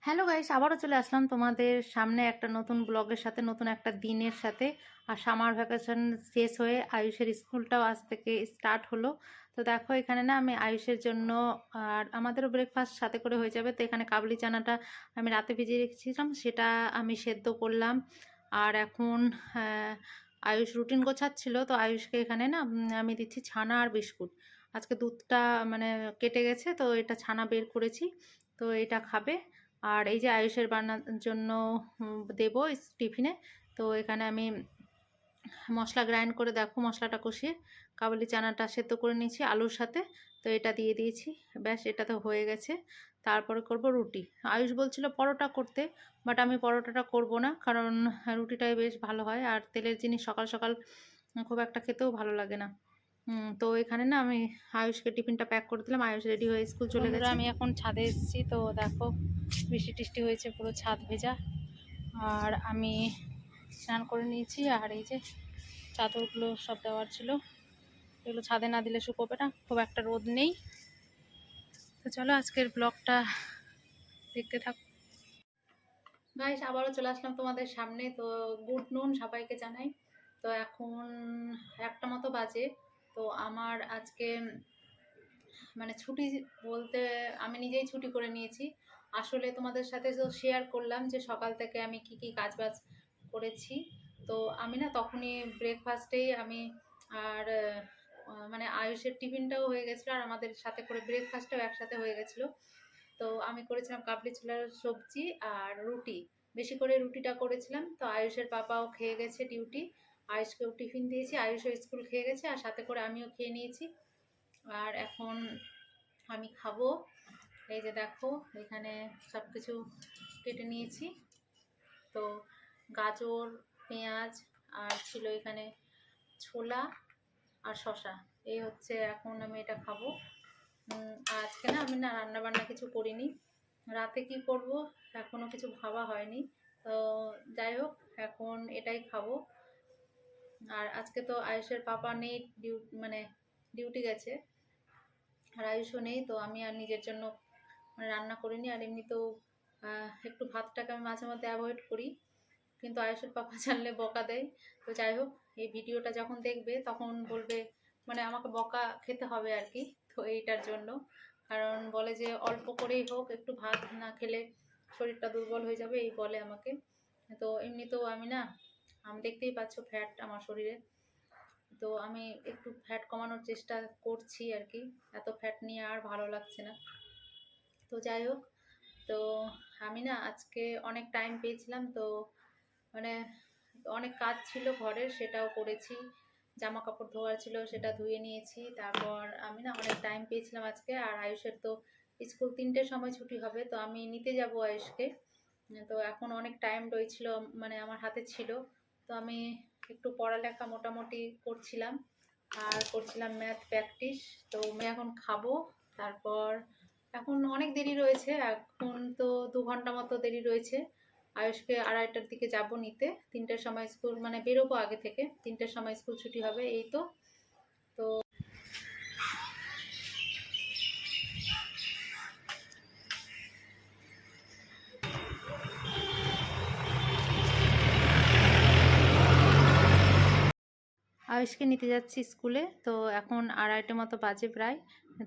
Hello guys, আবারও চলে আসলাম তোমাদের সামনে একটা নতুন ব্লগের সাথে, নতুন একটা দিনের সাথে। আর সামার ভ্যাকেশন শেষ হয়ে আয়ুষের স্কুলটাও আজ থেকে স্টার্ট হলো। তো দেখো এখানে না আমি আয়ুষের জন্য আর আমাদেরও ব্রেকফাস্ট সাথে করে হয়ে যাবে। তো এখানে কাবলি চানাটা আমি রাতে ভিজিয়ে রেখেছিলাম, সেটা আমি সেদ্ধ করলাম। আর এখন আয়ুষ রুটিন গোছাচ্ছিল, তো আয়ুষকে এখানে না আমি দিচ্ছি ছানা আর বিস্কুট। আজকে দুধটা মানে কেটে গেছে, তো এটা ছানা বের করেছি, তো এটা খাবে। আর এই যে আয়ুষের বানানোর জন্য দেব টিফিনে। তো এখানে আমি মশলা গ্রাইন্ড করে দেখো, মশলাটা কষিয়ে কাবুলি চানাটা সেদ্ধ করে নিয়েছি আলুর সাথে। তো এটা দিয়ে দিয়েছি, ব্যাস এটা তো হয়ে গেছে। তারপরে করব রুটি। আয়ুষ বলছিল পরোটা করতে, বাট আমি পরোটাটা করব না, কারণ রুটিটাই বেশ ভালো হয়। আর তেলের জিনিস সকাল সকাল খুব একটা খেতেও ভালো লাগে না। তো এখানে না আমি আয়ুষকে টিফিনটা প্যাক করে দিলাম, আয়ুষ রেডি হয়ে স্কুল চলে গেছে। আমি এখন ছাদে এসেছি, তো দেখো বৃষ্টি টিষ্টি হয়েছে, পুরো ছাদ ভেজা। আর আমি স্নান করে নিয়েছি, আর এই যে চাদরগুলো সব দেওয়ার ছিল, এগুলো ছাদে না দিলে শুকোবে না, খুব একটা রোদ নেই। তো চলো আজকের ব্লগটা দেখতে থাকো। গাইস, আবারও চলে আসলাম তোমাদের সামনে। তো গুড নুন সবাইকে জানাই। তো এখন একটা মতো বাজে। তো আমার আজকে মানে ছুটি বলতে আমি নিজেই ছুটি করে নিয়েছি। আসলে তোমাদের সাথে তো শেয়ার করলাম যে সকাল থেকে আমি কি কি কাজবাজ করেছি। তো আমি না তখনই ব্রেকফাস্টেই আমি আর মানে আয়ুষের টিফিনটাও হয়ে গেছিলো, আর আমাদের সাথে করে ব্রেকফাস্টটাও একসাথে হয়ে গেছিলো। তো আমি করেছিলাম কাবলি ছোলার সবজি আর রুটি, বেশি করে রুটিটা করেছিলাম। তো আয়ুষের পাপাও খেয়ে গেছে ডিউটি, আয়ুষকেও টিফিন দিয়েছি, আয়ুষও স্কুল খেয়ে গেছে, আর সাথে করে আমিও খেয়ে নিয়েছি। আর এখন আমি খাবো। এই যে দেখো এখানে সব কিছু কেটে নিয়েছি। তো গাজর, পেঁয়াজ, আর ছিল এখানে ছোলা আর শসা। এই হচ্ছে, এখন আমি এটা খাবো। আজকে না আমি না রান্না বান্না কিছু করিনি, রাতে কি করব এখনো কিছু ভাবা হয়নি। তো যাই হোক, এখন এটাই খাবো। আর আজকে তো আয়ুষের পাপা নেই, মানে ডিউটি গেছে, আর আয়ুষও নেই। তো আমি আর নিজের জন্য মানে রান্না করিনি। আর এমনিতেও একটু ভাতটাকে আমি মাঝে মধ্যে অ্যাভয়েড করি, কিন্তু আয়ুষের পাপা জানলে বকা দেয়। তো যাই হোক, এই ভিডিওটা যখন দেখবে তখন বলবে মানে আমাকে বকা খেতে হবে আর কি। তো এইটার জন্য, কারণ বলে যে অল্প করেই হোক একটু ভাত না খেলে শরীরটা দুর্বল হয়ে যাবে, এই বলে আমাকে। তো এমনিতেও আমি না, আমি দেখতেই পাচ্ছ ফ্যাট আমার শরীরে। তো আমি একটু ফ্যাট কমানোর চেষ্টা করছি আর কি, এত ফ্যাট নিয়ে আর ভালো লাগছে না। তো যাই হোক, তো আমি না আজকে অনেক টাইম পেয়েছিলাম, তো মানে অনেক কাজ ছিল ঘরের, সেটাও করেছি। জামা কাপড় ধোয়ার ছিল, সেটা ধুয়ে নিয়েছি। তারপর আমি না অনেক টাইম পেয়েছিলাম আজকে। আর আয়ুষের তো স্কুল 3টের সময় ছুটি হবে, তো আমি নিতে যাব আয়ুষকে। তো এখন অনেক টাইম রয়েছিল, মানে আমার হাতে ছিল। তো আমি একটু পড়ালেখা মোটামুটি করছিলাম, আর করছিলাম ম্যাথ প্র্যাকটিস। তো আমি এখন খাবো। তারপর এখন অনেক দেরি রয়েছে, এখন তো 2 ঘন্টা মতো দেরি রয়েছে। আয়ুষকে 2:30টার দিকে যাব নিতে, 3টের সময় স্কুল, মানে বেরোবো আগে থেকে, 3টের সময় স্কুল ছুটি হবে, এই তো। তো আয়ুষকে নিতে যাচ্ছি স্কুলে। তো এখন 2:30 মতো বাজে প্রায়।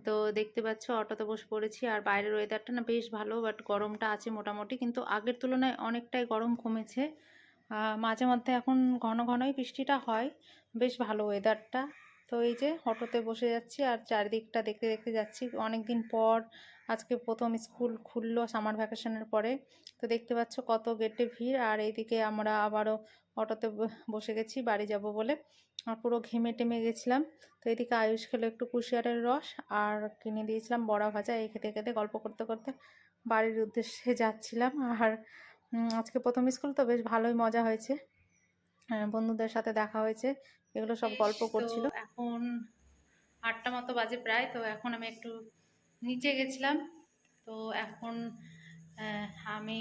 তো দেখতে পাচ্ছ অটোতে বসে পড়েছি। আর বাইরের ওয়েদারটা না বেশ ভালো, বাট গরমটা আছে মোটামুটি, কিন্তু আগের তুলনায় অনেকটাই গরম কমেছে। মাঝে মধ্যে এখন ঘন ঘনই বৃষ্টিটা হয়, বেশ ভালো ওয়েদারটা। তো এই যে অটোতে বসে যাচ্ছি, আর চারিদিকটা দেখতে দেখতে যাচ্ছি। অনেক দিন পর আজকে প্রথম স্কুল খুললো সামার ভ্যাকেশনের পরে। তো দেখতে পাচ্ছ কত গেটে ভিড়। আর এইদিকে আমরা আবারও অটোতে বসে গেছি বাড়ি যাব বলে। আর পুরো ঘেমে টেমে গেছিলাম। তো এদিকে আয়ুষ খেলো একটু কুশিয়ারের রস, আর কিনে দিয়েছিলাম বড়া ভাজা। এই খেতে খেতে গল্প করতে করতে বাড়ির উদ্দেশ্যে যাচ্ছিলাম। আর আজকে প্রথম স্কুল তো বেশ ভালোই মজা হয়েছে, বন্ধুদের সাথে দেখা হয়েছে, এগুলো সব গল্প করছিল। এখন 8টা মতো বাজে প্রায়। তো এখন আমি একটু নিচে গেছিলাম। তো এখন আমি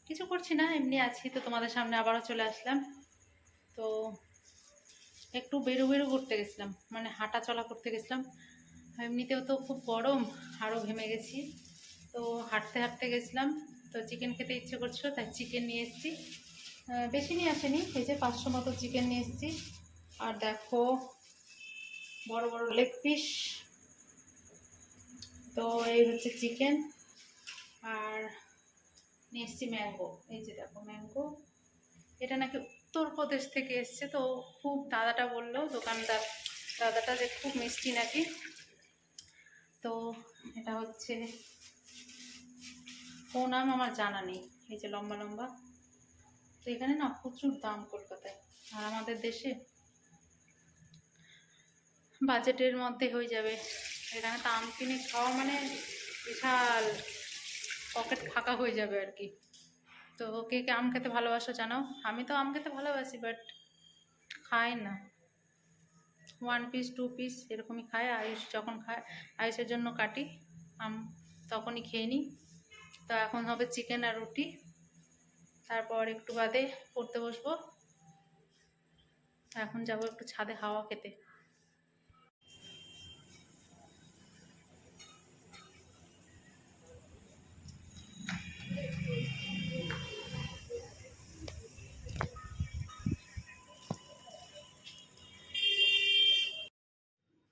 কিছু করছি না, এমনি আছি। তো তোমাদের সামনে আবারও চলে আসলাম। তো একটু বেরো বেরো করতে গেছিলাম, মানে হাঁটা চলা করতে গেছিলাম। এমনিতেও তো খুব গরম, আরও ঘেমে গেছি। তো হাঁটতে হাঁটতে গেছিলাম, তো চিকেন খেতে ইচ্ছে করছিল, তাই চিকেন নিয়ে এসেছি। বেশি নিয়ে আসেনি, এই যে 500 মতো চিকেন নিয়ে এসেছি। আর দেখো বড় বড় লেগ পিস। তো এই হচ্ছে চিকেন। আর নিয়ে এসেছি ম্যাঙ্গো, এই যে দেখো ম্যাঙ্গো। এটা নাকি উত্তরপ্রদেশ থেকে এসছে, তো খুব দাদাটা বললো, দাদাটা যে খুব মিষ্টি নাকি। তো এটা হচ্ছে ও নাম আমার জানা নেই, এই যে লম্বা লম্বা। তো এখানে না প্রচুর দাম কলকাতায়, আর আমাদের দেশে বাজেটের মধ্যে হয়ে যাবে। এখানে তো আম কিনে খাওয়া মানে বিশাল পকেট ফাঁকা হয়ে যাবে আর কি। তো কে কে আম খেতে ভালোবাসো জানাও। আমি তো আম খেতে ভালোবাসি, বাট খাই না। 1 পিস 2 পিস এরকমই খায় আয়ুষ, যখন খায় আয়ুষের জন্য কাটি আম তখনই খেয়ে নিই। তো এখন হবে চিকেন আর রুটি, তারপর একটু বাদে পড়তে বসবো। এখন যাবো একটু ছাদে হাওয়া খেতে।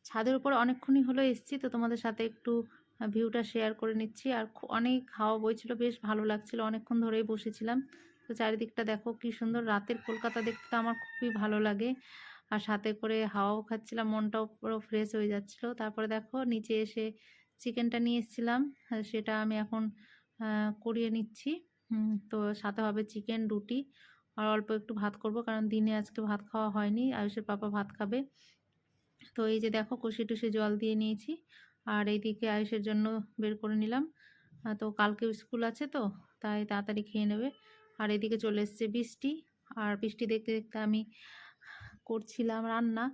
ছাদের উপর অনেকক্ষণই হলো এসেছি, তো তোমাদের সাথে একটু ভিউটা শেয়ার করে নিচ্ছি। আর অনেক হাওয়া বইছিল, বেশ ভালো লাগছিল, অনেকক্ষণ ধরেই বসেছিলাম। তো চারিদিকটা দেখো কি সুন্দর, রাতের কলকাতা দেখতে তো আমার খুবই ভালো লাগে। আর সাথে করে হাওয়াও খাচ্ছিলাম, মনটাও পুরো ফ্রেশ হয়ে যাচ্ছিলো। তারপরে দেখো নিচে এসে চিকেনটা নিয়ে এসেছিলাম, সেটা আমি এখন করিয়ে নিচ্ছি। তো সাথে হবে চিকেন, রুটি আর অল্প একটু ভাত করব, কারণ দিনে আজকে ভাত খাওয়া হয়নি, আয়ুষের পাপা ভাত খাবে। তো এই যে দেখো কষি টুসি জল দিয়ে নিয়েছি, আর এইদিকে আয়ুষের জন্য বের করে নিলাম। তো কালকে স্কুল আছে, তো তাই তাড়াতাড়ি খেয়ে নেবে। আর এদিকে চলে এসছে বৃষ্টি, আর বৃষ্টি দেখতে দেখতে আমি করছিলাম রান্না।